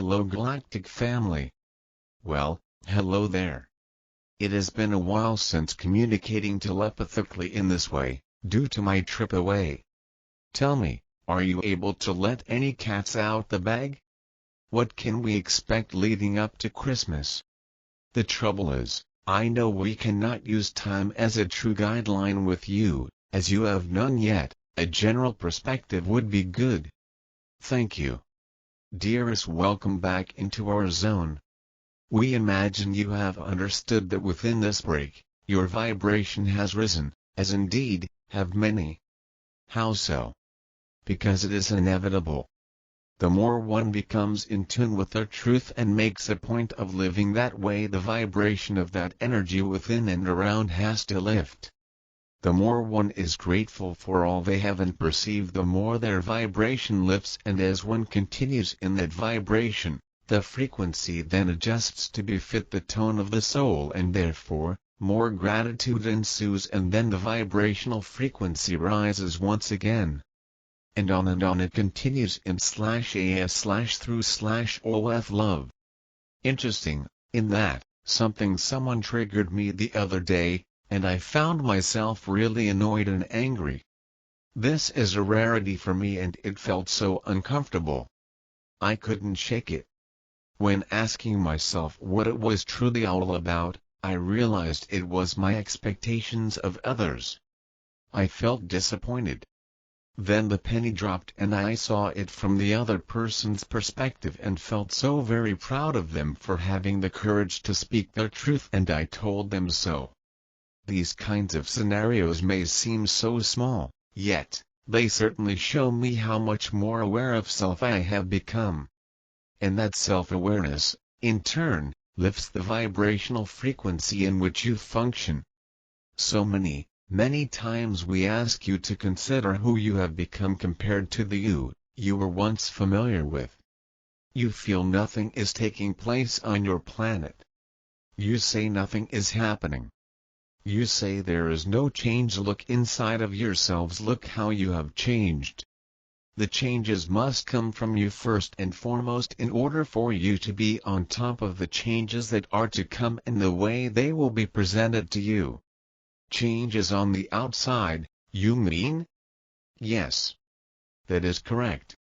Hello galactic family. Well, hello there. It has been a while since communicating telepathically in this way, due to my trip away. Tell me, are you able to let any cats out the bag? What can we expect leading up to Christmas? The trouble is, I know we cannot use time as a true guideline with you, as you have none yet. A general perspective would be good. Thank you. Dearest, welcome back into our zone. We imagine you have understood that within this break, your vibration has risen, as indeed, have many. How so? Because it is inevitable. The more one becomes in tune with their truth and makes a point of living that way, the vibration of that energy within and around has to lift. The more one is grateful for all they have and perceive, the more their vibration lifts, and as one continues in that vibration, the frequency then adjusts to befit the tone of the soul, and therefore, more gratitude ensues, and then the vibrational frequency rises once again. And on it continues in /as/through/of love. Interesting, in that, someone triggered me the other day, and I found myself really annoyed and angry. This is a rarity for me, and it felt so uncomfortable. I couldn't shake it. When asking myself what it was truly all about, I realized it was my expectations of others. I felt disappointed. Then the penny dropped and I saw it from the other person's perspective and felt so very proud of them for having the courage to speak their truth, and I told them so. These kinds of scenarios may seem so small, yet, they certainly show me how much more aware of self I have become. And that self-awareness, in turn, lifts the vibrational frequency in which you function. So many times we ask you to consider who you have become compared to the you were once familiar with. You feel nothing is taking place on your planet. You say nothing is happening. You say there is no change. Look inside of yourselves, look how you have changed. The changes must come from you first and foremost in order for you to be on top of the changes that are to come and the way they will be presented to you. Changes on the outside, you mean? Yes. That is correct.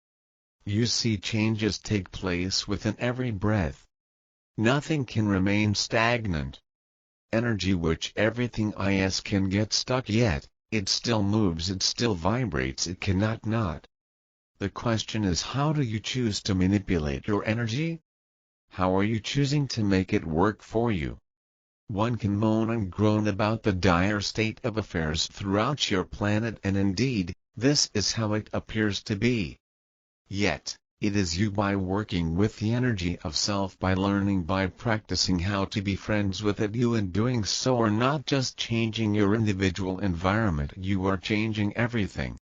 You see changes take place within every breath. Nothing can remain stagnant. Energy which everything is can get stuck, yet it still moves, it still vibrates, it cannot not. The question is, how do you choose to manipulate your energy? How are you choosing to make it work for you? One can moan and groan about the dire state of affairs throughout your planet, and indeed, this is how it appears to be. Yet, it is you, by working with the energy of self, by learning, by practicing how to be friends with it, you in doing so are not just changing your individual environment, you are changing everything.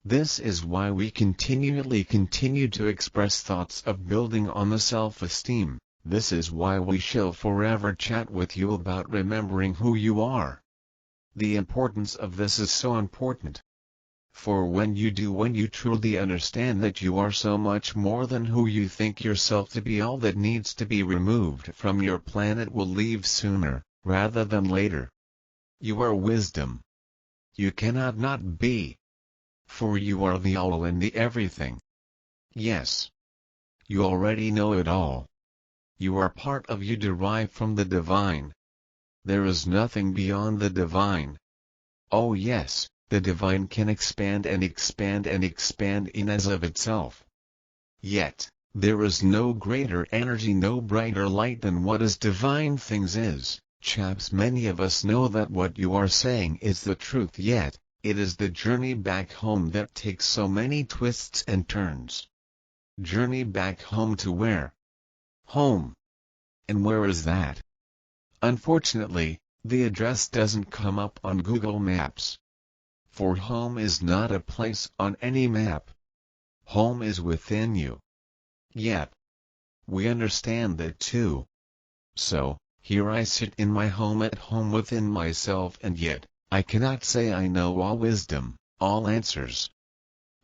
This is why we continually continue to express thoughts of building on the self-esteem. This is why we shall forever chat with you about remembering who you are. The importance of this is so important. For when you truly understand that you are so much more than who you think yourself to be, all that needs to be removed from your planet will leave sooner, rather than later. You are wisdom. You cannot not be. For you are the all and the everything. Yes. You already know it all. You are part of, you derive from the divine. There is nothing beyond the divine. Oh yes, the divine can expand and expand and expand in as of itself. Yet, there is no greater energy, no brighter light than what is divine things is. Chaps, many of us know that what you are saying is the truth, yet, it is the journey back home that takes so many twists and turns. Journey back home to where? Home. And where is that? Unfortunately, the address doesn't come up on Google Maps. For home is not a place on any map. Home is within you. Yet, we understand that too. So, here I sit in my home, at home within myself, and yet, I cannot say I know all wisdom, all answers.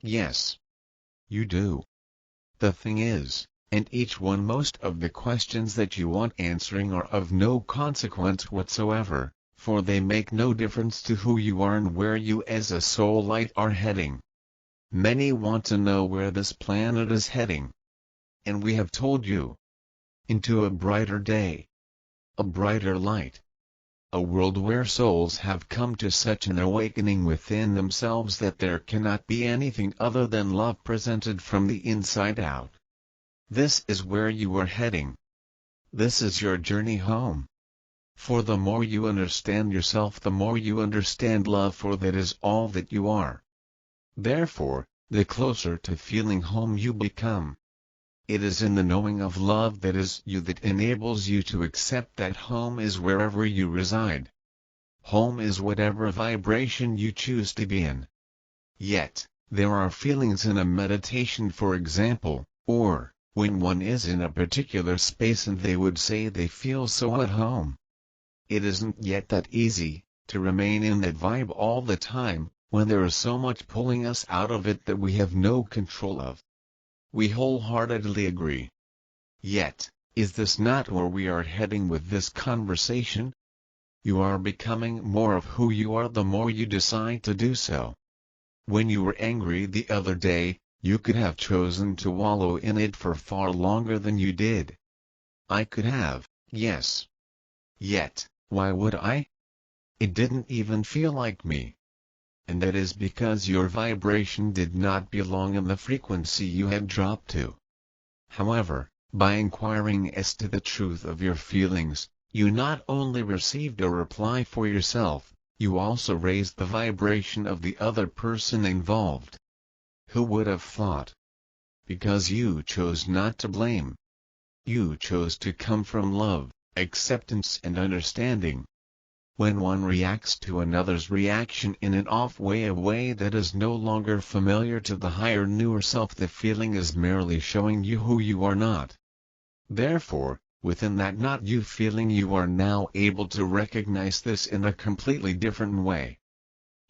Yes. You do. The thing is, And each one, most of the questions that you want answering are of no consequence whatsoever, for they make no difference to who you are and where you as a soul light are heading. Many want to know where this planet is heading. And we have told you. Into a brighter day. A brighter light. A world where souls have come to such an awakening within themselves that there cannot be anything other than love presented from the inside out. This is where you are heading. This is your journey home. For the more you understand yourself, the more you understand love, for that is all that you are. Therefore, the closer to feeling home you become. It is in the knowing of love that is you that enables you to accept that home is wherever you reside. Home is whatever vibration you choose to be in. Yet, there are feelings in a meditation, for example, or when one is in a particular space and they would say they feel so at home. It isn't yet that easy to remain in that vibe all the time, when there is so much pulling us out of it that we have no control of. We wholeheartedly agree. Yet, is this not where we are heading with this conversation? You are becoming more of who you are the more you decide to do so. When you were angry the other day, you could have chosen to wallow in it for far longer than you did. I could have, yes. Yet, why would I? It didn't even feel like me. And that is because your vibration did not belong in the frequency you had dropped to. However, by inquiring as to the truth of your feelings, you not only received a reply for yourself, you also raised the vibration of the other person involved. Who would have thought? Because you chose not to blame. You chose to come from love, acceptance and understanding. When one reacts to another's reaction in an off way, a way that is no longer familiar to the higher newer self, the feeling is merely showing you who you are not. Therefore, within that not you feeling, you are now able to recognize this in a completely different way.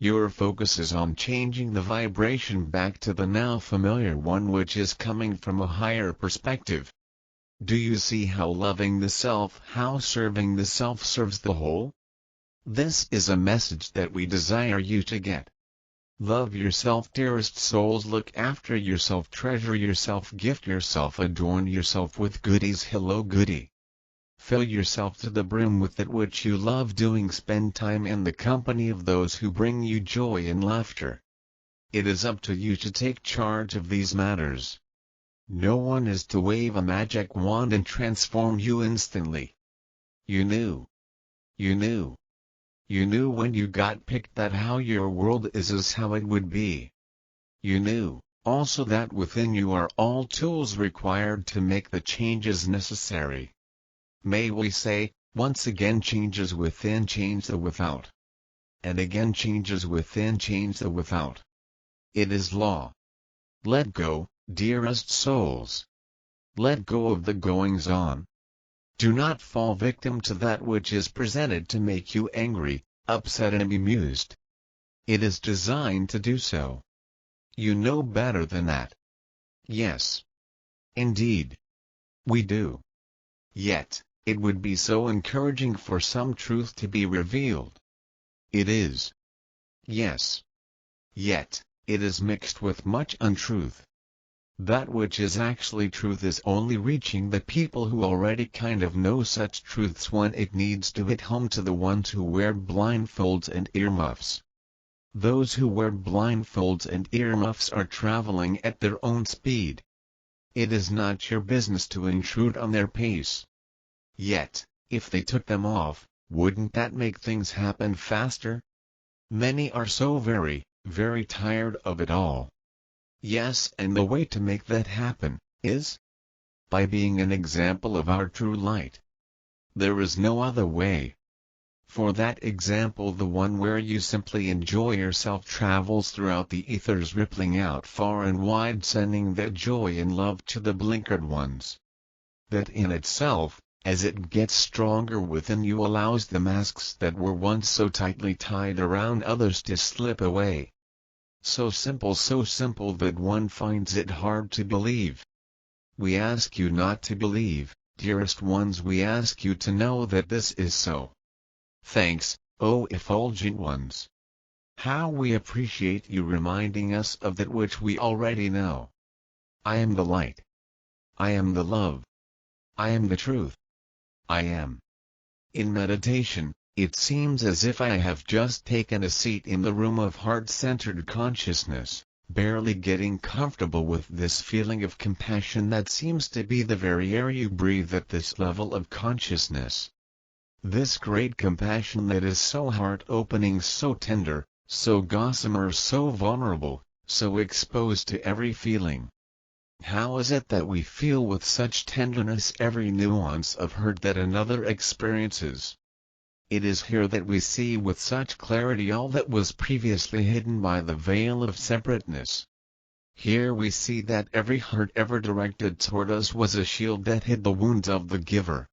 Your focus is on changing the vibration back to the now familiar one, which is coming from a higher perspective. Do you see how loving the self, how serving the self serves the whole? This is a message that we desire you to get. Love yourself, dearest souls, look after yourself, treasure yourself, gift yourself, adorn yourself with goodies. Hello goody. Fill yourself to the brim with that which you love doing, spend time in the company of those who bring you joy and laughter. It is up to you to take charge of these matters. No one is to wave a magic wand and transform you instantly. You knew. You knew. You knew when you got picked that how your world is how it would be. You knew, also, that within you are all tools required to make the changes necessary. May we say, once again, changes within change the without. And again, changes within change the without. It is law. Let go, dearest souls. Let go of the goings-on. Do not fall victim to that which is presented to make you angry, upset and bemused. It is designed to do so. You know better than that. Yes. Indeed. We do. Yet, it would be so encouraging for some truth to be revealed. It is. Yes. Yet, it is mixed with much untruth. That which is actually truth is only reaching the people who already kind of know such truths when it needs to hit home to the ones who wear blindfolds and earmuffs. Those who wear blindfolds and earmuffs are traveling at their own speed. It is not your business to intrude on their pace. Yet, if they took them off, wouldn't that make things happen faster? Many are so very, very tired of it all. Yes, and the way to make that happen is by being an example of our true light. There is no other way. For that example, the one where you simply enjoy yourself, travels throughout the ethers, rippling out far and wide, sending that joy and love to the blinkered ones. That in itself, as it gets stronger within you, allows the masks that were once so tightly tied around others to slip away. So simple that one finds it hard to believe. We ask you not to believe, dearest ones, we ask you to know that this is so. Thanks, O effulgent ones. How we appreciate you reminding us of that which we already know. I am the light. I am the love. I am the truth. I am. In meditation, it seems as if I have just taken a seat in the room of heart-centered consciousness, barely getting comfortable with this feeling of compassion that seems to be the very air you breathe at this level of consciousness. This great compassion that is so heart-opening, so tender, so gossamer, so vulnerable, so exposed to every feeling. How is it that we feel with such tenderness every nuance of hurt that another experiences? It is here that we see with such clarity all that was previously hidden by the veil of separateness. Here we see that every hurt ever directed toward us was a shield that hid the wounds of the giver.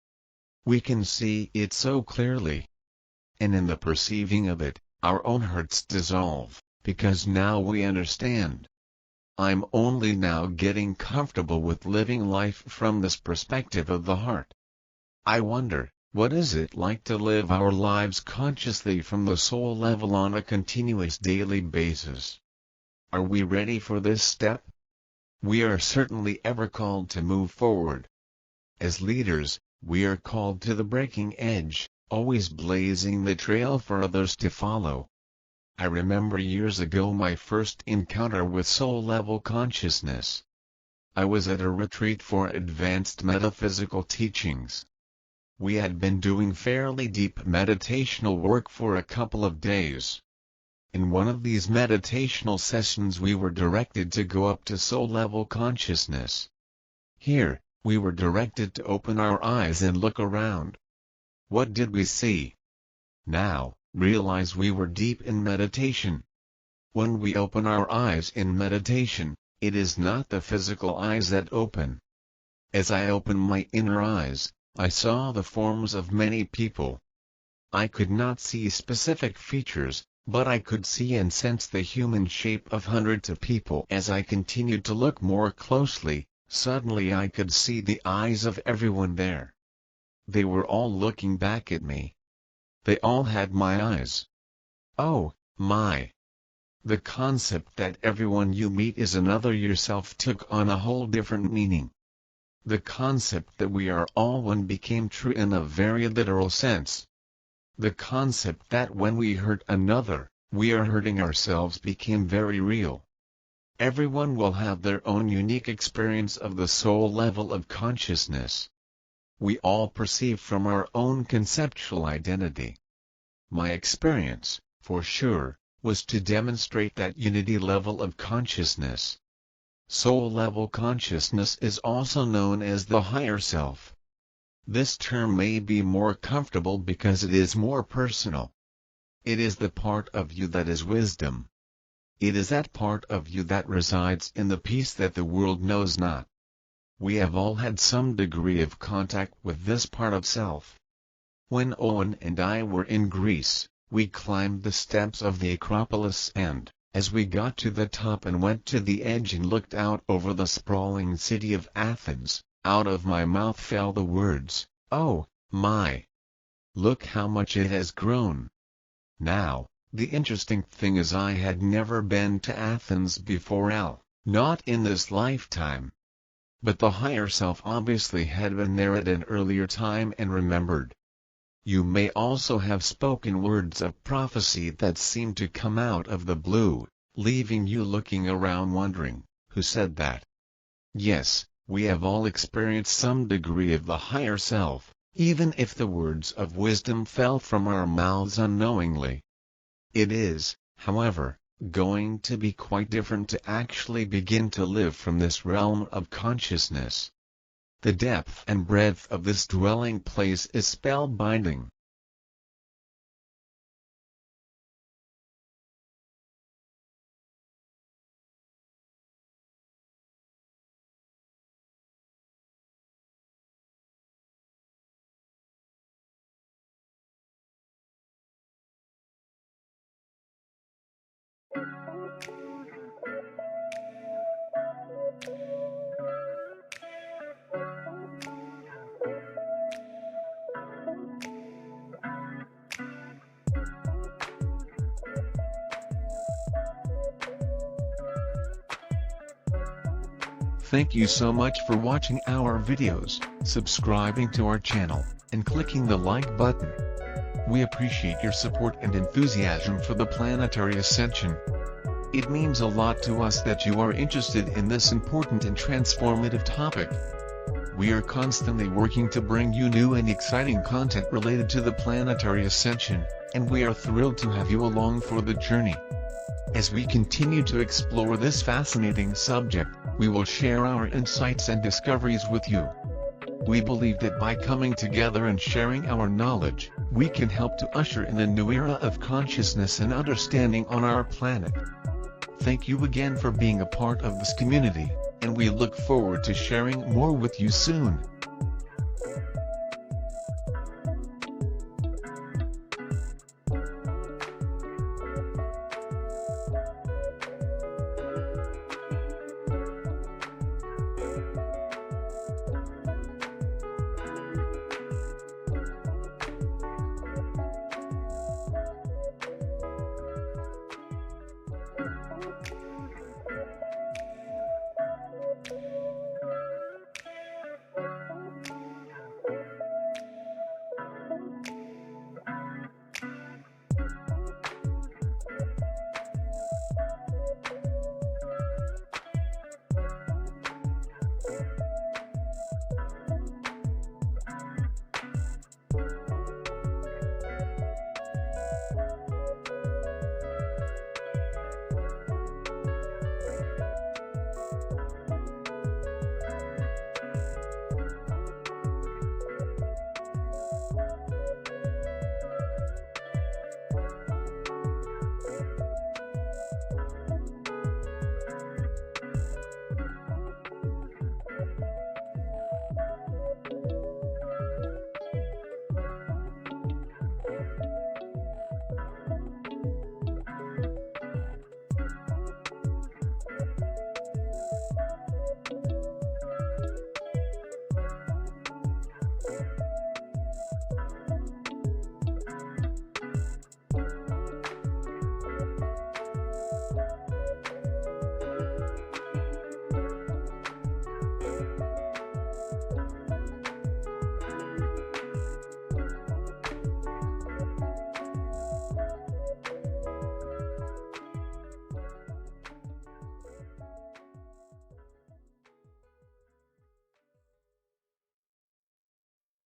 We can see it so clearly. And in the perceiving of it, our own hurts dissolve, because now we understand. I'm only now getting comfortable with living life from this perspective of the heart. I wonder, what is it like to live our lives consciously from the soul level on a continuous daily basis? Are we ready for this step? We are certainly ever called to move forward. As leaders, we are called to the breaking edge, always blazing the trail for others to follow. I remember years ago my first encounter with soul-level consciousness. I was at a retreat for advanced metaphysical teachings. We had been doing fairly deep meditational work for a couple of days. In one of these meditational sessions we were directed to go up to soul-level consciousness. Here, we were directed to open our eyes and look around. What did we see? Now, realize we were deep in meditation. When we open our eyes in meditation, it is not the physical eyes that open. As I opened my inner eyes, I saw the forms of many people. I could not see specific features, but I could see and sense the human shape of hundreds of people. As I continued to look more closely, suddenly I could see the eyes of everyone there. They were all looking back at me. They all had my eyes. Oh, my! The concept that everyone you meet is another yourself took on a whole different meaning. The concept that we are all one became true in a very literal sense. The concept that when we hurt another, we are hurting ourselves became very real. Everyone will have their own unique experience of the soul level of consciousness. We all perceive from our own conceptual identity. My experience, for sure, was to demonstrate that unity level of consciousness. Soul-level consciousness is also known as the higher self. This term may be more comfortable because it is more personal. It is the part of you that is wisdom. It is that part of you that resides in the peace that the world knows not. We have all had some degree of contact with this part of self. When Owen and I were in Greece, we climbed the steps of the Acropolis and, as we got to the top and went to the edge and looked out over the sprawling city of Athens, out of my mouth fell the words, "Oh, my! Look how much it has grown." Now, the interesting thing is I had never been to Athens before, not in this lifetime. But the higher self obviously had been there at an earlier time and remembered. You may also have spoken words of prophecy that seemed to come out of the blue, leaving you looking around wondering, who said that? Yes, we have all experienced some degree of the higher self, even if the words of wisdom fell from our mouths unknowingly. It is, however, going to be quite different to actually begin to live from this realm of consciousness. The depth and breadth of this dwelling place is spellbinding. Thank you so much for watching our videos, subscribing to our channel, and clicking the like button. We appreciate your support and enthusiasm for the planetary ascension. It means a lot to us that you are interested in this important and transformative topic. We are constantly working to bring you new and exciting content related to the planetary ascension, and we are thrilled to have you along for the journey. As we continue to explore this fascinating subject, we will share our insights and discoveries with you. We believe that by coming together and sharing our knowledge, we can help to usher in a new era of consciousness and understanding on our planet. Thank you again for being a part of this community, and we look forward to sharing more with you soon.